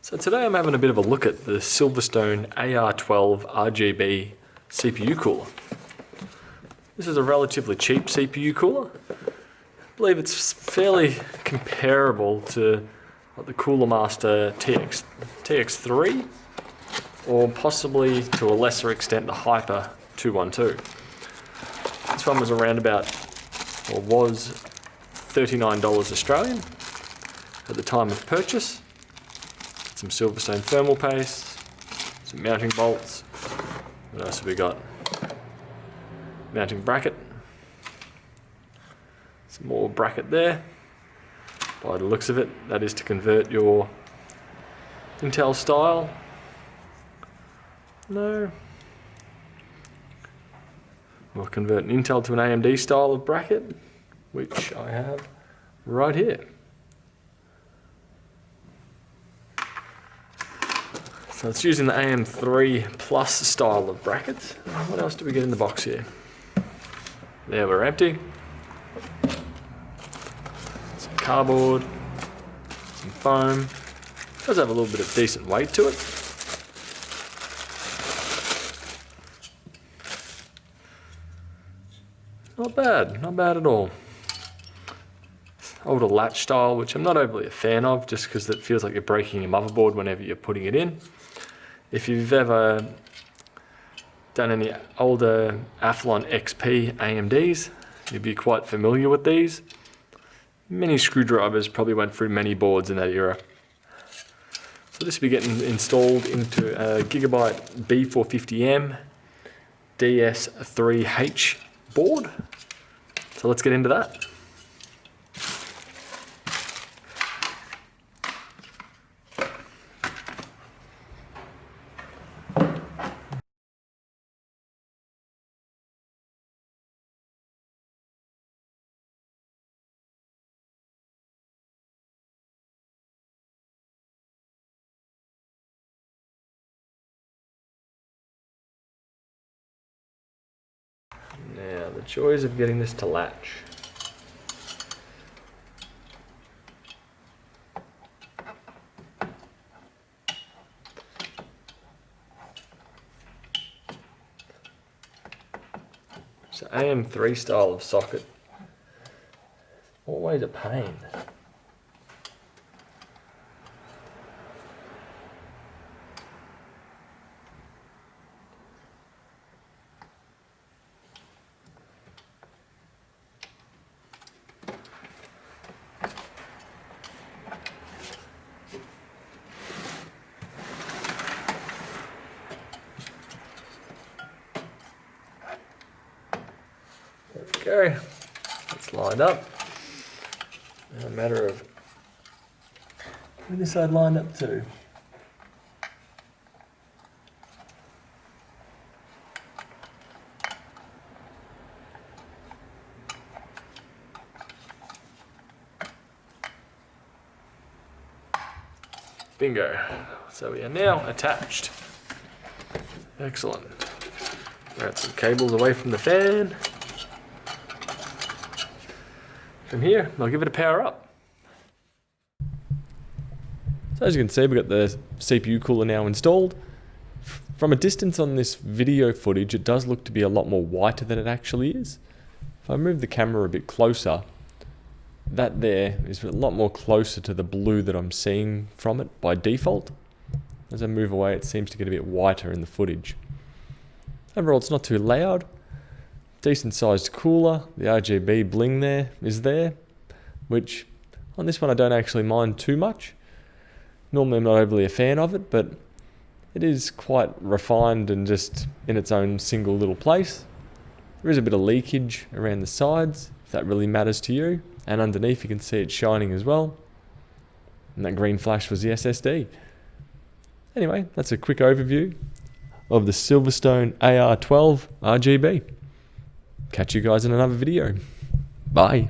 So today I'm having a bit of a look at the Silverstone AR12-RGB CPU cooler. This is a relatively cheap CPU cooler. I believe it's fairly comparable to the Cooler Master TX3 or possibly to a lesser extent the Hyper 212. This one was around about, or was $39 Australian at the time of purchase. Some Silverstone thermal paste, some mounting bolts. What else have we got? Mounting bracket. Some more bracket there. By the looks of it, that is to convert your Intel style. No. We'll convert an Intel to an AMD style of bracket, which I have right here. So it's using the AM3 Plus style of brackets. What else do we get in the box here? There, we're empty. Some cardboard, some foam. It does have a little bit of decent weight to it. Not bad at all. Older latch style, which I'm not overly a fan of, just because it feels like you're breaking your motherboard whenever you're putting it in. If you've ever done any older Athlon XP AMDs, you'd be quite familiar with these. Many screwdrivers probably went through many boards in that era. So this will be getting installed into a Gigabyte B450M DS3H board. So let's get into that. Now, the joys of getting this to latch. So AM3 style of socket, always a pain. There we go, it's lined up. Now a matter of where this side lined up to. Bingo. So we are now attached. Excellent. Grab some cables away from the fan. From here, I'll give it a power up. So as you can see, we've got the CPU cooler now installed. From a distance on this video footage, it does look to be a lot more whiter than it actually is. If I move the camera a bit closer, that there is a lot more closer to the blue that I'm seeing from it by default. As I move away, it seems to get a bit whiter in the footage. Overall, it's not too loud. Decent sized cooler. The RGB bling there is there, which on this one I don't actually mind too much. Normally I'm not overly a fan of it, but it is quite refined and just in its own single little place. There is a bit of leakage around the sides, if that really matters to you. And underneath you can see it shining as well. And that green flash was the SSD. Anyway, that's a quick overview of the Silverstone AR12-RGB. Catch you guys in another video. Bye.